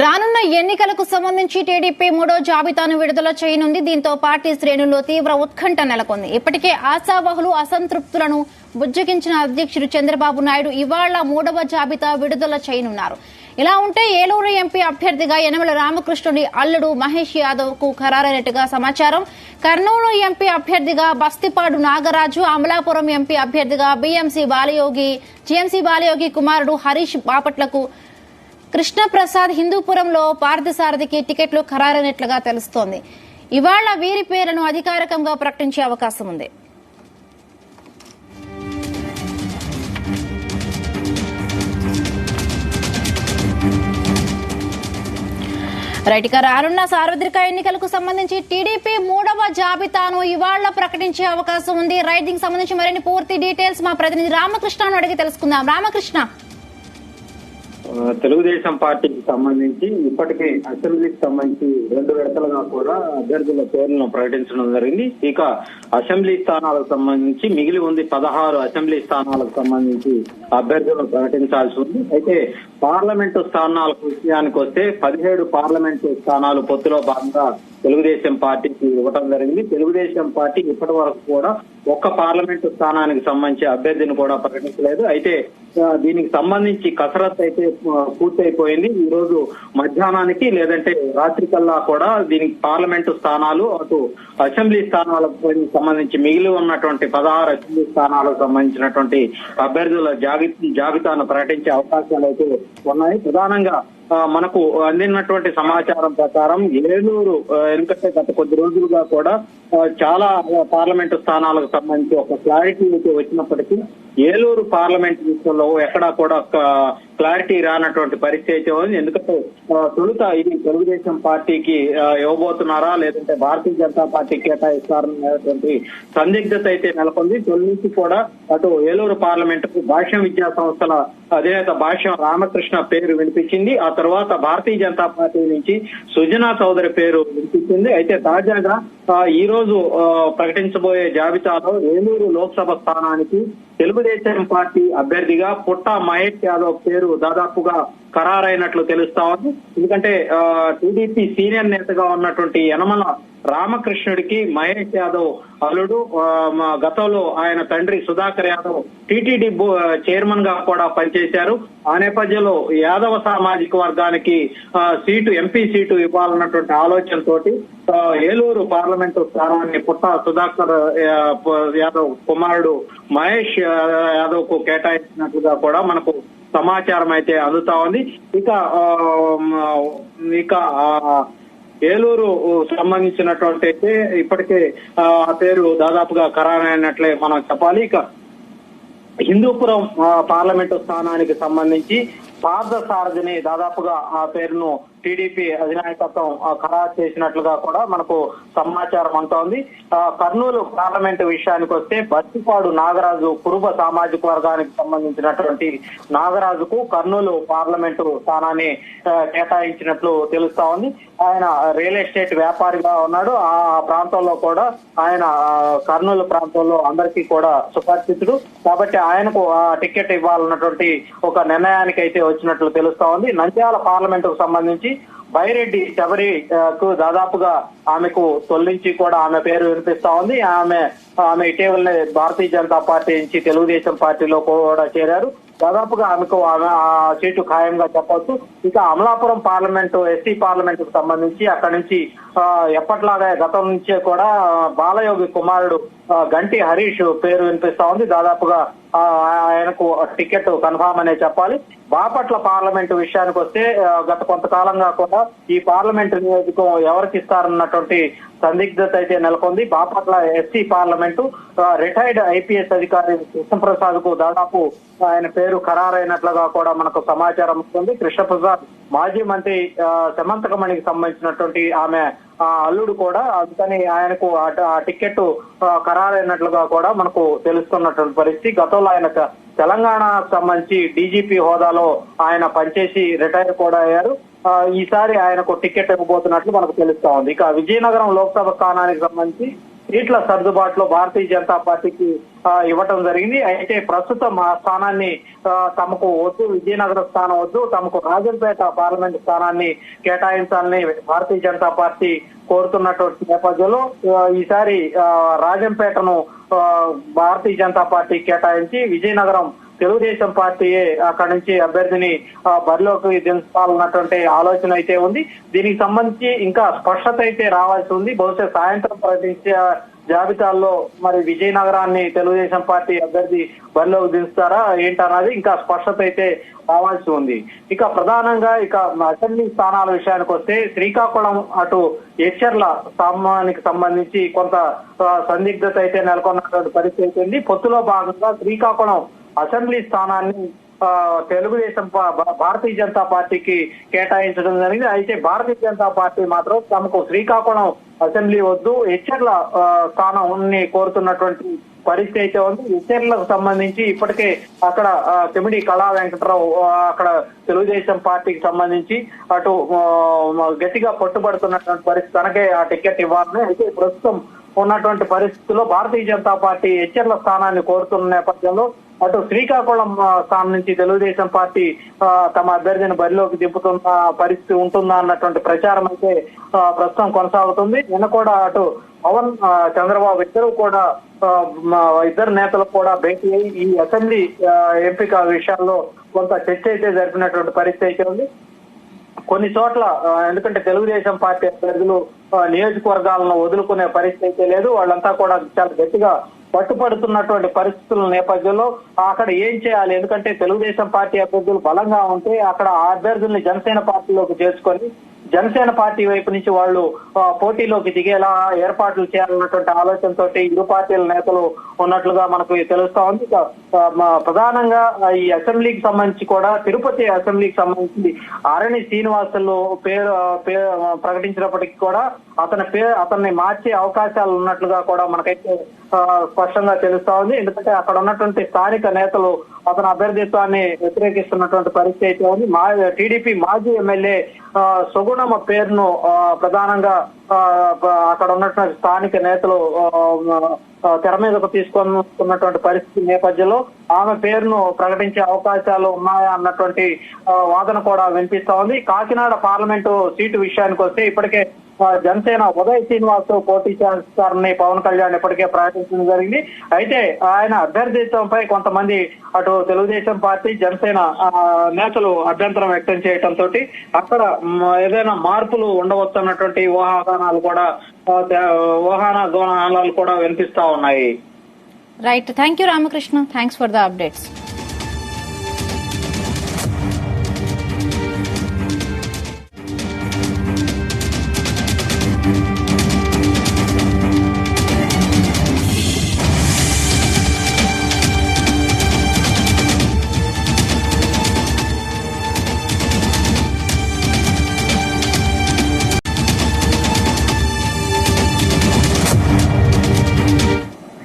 రానున్న ఎన్నికలకు సంబంధించి టీడీపీ మూడో జాబితాను విడుదల చేయనుంది. దీంతో పార్టీ శ్రేణుల్లో తీవ్ర ఉత్కంఠ నెలకొంది. ఇప్పటికే ఆశావహులు అసంతృప్తులను బుజ్జగించిన అధ్యక్షుడు చంద్రబాబు నాయుడు ఇవాళ మూడవ జాబితా విడుదల చేయనున్నారు. ఇలా ఉంటే ఏలూరు ఎంపీ అభ్యర్థిగా యనమల రామకృష్ణుడి అల్లుడు మహేష్ యాదవ్ కు ఖరారైనట్టుగా సమాచారం. కర్నూలు ఎంపీ అభ్యర్థిగా బస్తిపాడు నాగరాజు, అమలాపురం ఎంపీ అభ్యర్థిగా జీఎంసీ బాలయోగి కుమారుడు హరీష్ బాపట్లకు, కృష్ణప్రసాద్ హిందూపురంలో పార్థసారథికి టికెట్లు ఖరారైనట్లుగా తెలుస్తోంది. ఇవాళ వీరి పేర్లను అధికారికంగా ప్రకటించే అవకాశం ఉంది. రైట్, ఇక రానున్న సార్వత్రిక ఎన్నికలకు సంబంధించి టీడీపీ మూడవ జాబితాను ఇవాళ ప్రకటించే అవకాశం ఉంది. రైట్, దీనికి సంబంధించి మరిన్ని పూర్తి డీటెయిల్స్ మా ప్రతినిధి రామకృష్ణను అడిగి తెలుసుకుందాం. రామకృష్ణ, తెలుగుదేశం పార్టీకి సంబంధించి ఇప్పటికే అసెంబ్లీకి సంబంధించి 2 విడతలుగా కూడా అభ్యర్థుల పేర్లను ప్రకటించడం జరిగింది. ఇక అసెంబ్లీ స్థానాలకు సంబంధించి మిగిలి ఉంది 16 అసెంబ్లీ స్థానాలకు సంబంధించి అభ్యర్థులను ప్రకటించాల్సి ఉంది. అయితే పార్లమెంటు స్థానాల విషయానికి వస్తే 17 పార్లమెంటు స్థానాలు పొత్తులో భాగంగా తెలుగుదేశం పార్టీకి ఇవ్వడం జరిగింది. తెలుగుదేశం పార్టీ ఇప్పటి వరకు కూడా ఒక్క పార్లమెంటు స్థానానికి సంబంధించి అభ్యర్థిని కూడా ప్రకటించలేదు. అయితే దీనికి సంబంధించి కసరత్తు అయితే పూర్తయిపోయింది. ఈ రోజు మధ్యాహ్నానికి లేదంటే రాత్రికల్లా కూడా దీనికి పార్లమెంటు స్థానాలు, అటు అసెంబ్లీ స్థానాలకు సంబంధించి మిగిలి ఉన్నటువంటి 16 అసెంబ్లీ స్థానాలకు సంబంధించినటువంటి అభ్యర్థుల జాబితాను ప్రకటించే అవకాశాలు అయితే ఉన్నాయి. ప్రధానంగా మనకు అందినటువంటి సమాచారం ప్రకారం ఏలూరు, ఎందుకంటే గత కొద్ది రోజులుగా కూడా చాలా పార్లమెంటు స్థానాలకు సంబంధించి ఒక క్లారిటీ అయితే వచ్చినప్పటికీ ఏలూరు పార్లమెంట్ విషయంలో ఎక్కడా కూడా క్లారిటీ రానటువంటి పరిస్థితి అయితే ఉంది. ఎందుకంటే తొలుత ఇది తెలుగుదేశం పార్టీకి ఇవ్వబోతున్నారా లేదంటే భారతీయ జనతా పార్టీకి కేటాయిస్తారనేటువంటి సందిగ్ధత అయితే నెలకొంది. తొలి నుంచి కూడా అటు ఏలూరు పార్లమెంటుకు భాష్యం విద్యా సంస్థల అధినేత భాష్యం రామకృష్ణ పేరు వినిపించింది. ఆ తర్వాత భారతీయ జనతా పార్టీ నుంచి సుజనా చౌదరి పేరు వినిపించింది. అయితే తాజాగా ఈ రోజు ప్రకటించబోయే జాబితాలో ఏలూరు లోక్సభ స్థానానికి తెలుగుదేశం పార్టీ అభ్యర్థిగా పుట్ట మహేష్ యాదవ్ పేరు దాదాపుగా ఖరారైనట్లు తెలుస్తా ఉంది. ఎందుకంటే టీడీపీ సీనియర్ నేతగా ఉన్నటువంటి యనమల రామకృష్ణుడికి మహేష్ యాదవ్ అల్లుడు, గతంలో ఆయన తండ్రి సుధాకర్ యాదవ్ టీటీడీ చైర్మన్ గా కూడా పనిచేశారు. ఆ నేపథ్యంలో యాదవ సామాజిక వర్గానికి ఎంపీ సీటు ఇవ్వాలన్నటువంటి ఆలోచనతోటి ఏలూరు పార్లమెంటు స్థానాన్ని పుట్ట సుధాకర్ యాదవ్ కుమారుడు మహేష్ యాదవ్ కు కేటాయించినట్లుగా కూడా మనకు సమాచారం అయితే అందుతా ఉంది. ఇక ఏలూరు సంబంధించినటువంటి అయితే ఇప్పటికే ఆ పేరు దాదాపుగా ఖరారైనట్లే మనం చెప్పాలి. ఇక హిందూపురం పార్లమెంటు స్థానానికి సంబంధించి పార్థసారథిని దాదాపుగా ఆ పేరును టీడీపీ అధినాయకత్వం ఖరారు చేసినట్లుగా కూడా మనకు సమాచారం అందుతోంది. కర్నూలు పార్లమెంటు విషయానికి వస్తే బస్తిపాడు నాగరాజు కురుబ సామాజిక వర్గానికి సంబంధించినటువంటి నాగరాజుకు కర్నూలు పార్లమెంటు స్థానాన్ని కేటాయించినట్లు తెలుస్తా ఉంది. ఆయన రియల్ ఎస్టేట్ వ్యాపారిగా ఉన్నాడు. ఆ ప్రాంతంలో కూడా ఆయన కర్నూలు ప్రాంతంలో అందరికీ కూడా సుపరిచితుడు కాబట్టి ఆయనకు ఆ టికెట్ ఇవ్వాలన్నటువంటి ఒక నిర్ణయానికి అయితే వచ్చినట్లు తెలుస్తా ఉంది. నంద్యాల పార్లమెంటుకు సంబంధించి బైరెడ్డి శబరికి దాదాపుగా ఆమెకు తొలగించి కూడా ఆమె పేరు వినిపిస్తా ఉంది. ఆమె ఇటీవలనే భారతీయ జనతా పార్టీ నుంచి తెలుగుదేశం పార్టీలో కూడా చేరారు. దాదాపుగా ఆమెకు ఆ సీటు ఖాయంగా చెప్పవచ్చు. ఇక అమలాపురం పార్లమెంటు ఎస్సీ పార్లమెంటుకు సంబంధించి అక్కడి నుంచి ఎప్పట్లాగా గతం నుంచే కూడా బాలయోగి కుమారుడు గంటి హరీష్ పేరు వినిపిస్తా ఉంది. దాదాపుగా ఆయనకు టికెట్ కన్ఫామ్ అనే చెప్పాలి. బాపట్ల పార్లమెంటు విషయానికి వస్తే గత కొంతకాలంగా కూడా ఈ పార్లమెంటు నియోజకవర్గం ఎవరికి ఇస్తారన్నటువంటి సందిగ్ధత అయితే నెలకొంది. Bapatla SC parliament retired IPS అధికారి కృష్ణప్రసాద్ కు దాదాపు ఆయన పేరు ఖరారైనట్లుగా కూడా మనకు సమాచారం వస్తుంది. కృష్ణప్రసాద్ మాజీ మంత్రి సమంతకమణికి సంబంధించినటువంటి ఆమె అల్లుడు కూడా, అందుకని ఆయనకు ఆ టికెట్ ఖరారైనట్లుగా కూడా మనకు తెలుస్తున్నటువంటి పరిస్థితి. గతంలో ఆయన తెలంగాణకు సంబంధించి డీజీపీ హోదాలో ఆయన పనిచేసి రిటైర్ కూడా అయ్యారు. ఈసారి ఆయనకు టికెట్ ఇవ్వబోతున్నట్లు మనకు తెలుస్తా ఉంది. ఇక విజయనగరం లోక్సభ స్థానానికి సంబంధించి సీట్ల సర్దుబాటులో భారతీయ జనతా పార్టీకి ఇవ్వటం జరిగింది. అయితే ప్రస్తుతం ఆ స్థానాన్ని తమకు వద్దు, విజయనగరం స్థానం వద్దు, తమకు రాజంపేట పార్లమెంట్ స్థానాన్ని కేటాయించాలని భారతీయ జనతా పార్టీ కోరుతున్నటువంటి నేపథ్యంలో ఈసారి రాజంపేటను భారతీయ జనతా పార్టీ కేటాయించి విజయనగరం తెలుగుదేశం పార్టీయే అక్కడి నుంచి అభ్యర్థిని బరిలోకి దించాలన్నటువంటి ఆలోచన అయితే ఉంది. దీనికి సంబంధించి ఇంకా స్పష్టత అయితే రావాల్సి ఉంది. బహుశా సాయంత్రం ప్రకటించే జాబితాల్లో మరి విజయనగరాన్ని తెలుగుదేశం పార్టీ అభ్యర్థి బరిలోకి దించుతారా ఏంటన్నది ఇంకా స్పష్టత అయితే రావాల్సి ఉంది. ఇక ప్రధానంగా ఇక అసెంబ్లీ స్థానాల విషయానికి వస్తే శ్రీకాకుళం అటు ఎచ్చర్ల స్థానానికి సంబంధించి కొంత సందిగ్ధత అయితే నెలకొన్నటువంటి పరిస్థితి ఉంది. పొత్తులో భాగంగా శ్రీకాకుళం అసెంబ్లీ స్థానాన్ని తెలుగుదేశం భారతీయ జనతా పార్టీకి కేటాయించడం జరిగింది. అయితే భారతీయ జనతా పార్టీ మాత్రం తమకు శ్రీకాకుళం అసెంబ్లీ వద్దు, ఎచ్చర్ల స్థానాన్ని కోరుతున్నటువంటి పరిస్థితి అయితే ఉంది. ఎచ్చర్లకు సంబంధించి ఇప్పటికే అక్కడ చెమిడి కళా వెంకటరావు అక్కడ తెలుగుదేశం పార్టీకి సంబంధించి అటు గట్టిగా పట్టుబడుతున్నటువంటి పరిస్థితి, తనకే ఆ టికెట్ ఇవ్వాలని. అయితే ప్రస్తుతం ఉన్నటువంటి పరిస్థితుల్లో భారతీయ జనతా పార్టీ ఎచ్చర్ల స్థానాన్ని కోరుతున్న నేపథ్యంలో అటు శ్రీకాకుళం స్థానం నుంచి తెలుగుదేశం పార్టీ తమ అభ్యర్థిని బరిలోకి దింపుతున్న పరిస్థితి ఉంటుందా అన్నటువంటి ప్రచారం అయితే ప్రస్తుతం కొనసాగుతుంది. నిన్న కూడా అటు పవన్ చంద్రబాబు ఇద్దరు నేతలు కూడా భేటీ అయ్యి ఈ అసెంబ్లీ ఎంపిక విషయాల్లో కొంత చర్చ అయితే జరిపినటువంటి పరిస్థితి అయితే ఉంది. కొన్ని చోట్ల ఎందుకంటే తెలుగుదేశం పార్టీ అభ్యర్థులు నియోజకవర్గాలను వదులుకునే పరిస్థితి అయితే లేదు. వాళ్ళంతా కూడా చాలా గట్టిగా పట్టుపడుతున్నటువంటి పరిస్థితుల నేపథ్యంలో అక్కడ ఏం చేయాలి, ఎందుకంటే తెలుగుదేశం పార్టీ అభ్యర్థులు బలంగా ఉంటే అక్కడ ఆ అభ్యర్థుల్ని జనసేన పార్టీలోకి చేర్చుకొని జనసేన పార్టీ వైపు నుంచి వాళ్ళు పోటీలోకి దిగేలా ఏర్పాట్లు చేయాలన్నటువంటి ఆలోచనతో ఇరు పార్టీల నేతలు ఉన్నట్లుగా మనకు తెలుస్తా ఉంది. ప్రధానంగా ఈ అసెంబ్లీకి సంబంధించి కూడా తిరుపతి అసెంబ్లీకి సంబంధించి ఆరణి శ్రీనివాసులు పేరు ప్రకటించినప్పటికీ కూడా అతన్ని మార్చే అవకాశాలు ఉన్నట్లుగా కూడా మనకైతే స్పష్టంగా తెలుస్తా ఉంది. ఎందుకంటే అక్కడ ఉన్నటువంటి స్థానిక నేతలు అతని అభ్యర్థిత్వాన్ని వ్యతిరేకిస్తున్నటువంటి పరిస్థితి అయితే ఉంది. టీడీపీ మాజీ ఎమ్మెల్యే సుగుణమ్మ పేరును ప్రధానంగా అక్కడ ఉన్నటువంటి స్థానిక నేతలు తెర మీదకు తీసుకున్నటువంటి పరిస్థితి నేపథ్యంలో ఆమె పేరును ప్రకటించే అవకాశాలు ఉన్నాయా అన్నటువంటి వాదన కూడా వినిపిస్తా ఉంది. కాకినాడ పార్లమెంటు సీటు విషయానికి వస్తే ఇప్పటికే జనసేన ఉదయ్ శ్రీనివాస్ పోటీ చేస్తారని పవన్ కళ్యాణ్ ఇప్పటికే ప్రకటించడం జరిగింది. అయితే ఆయన అభ్యర్థిత్వంపై కొంతమంది అటు తెలుగుదేశం పార్టీ జనసేన నేతలు అభ్యంతరం వ్యక్తం చేయడంతో అక్కడ ఏదైనా మార్పులు ఉండవచ్చు అన్నటువంటి ఊహాగానాలు కూడా వినిపిస్తా ఉన్నాయి. Right, thank you Ramakrishna, thanks for the updates.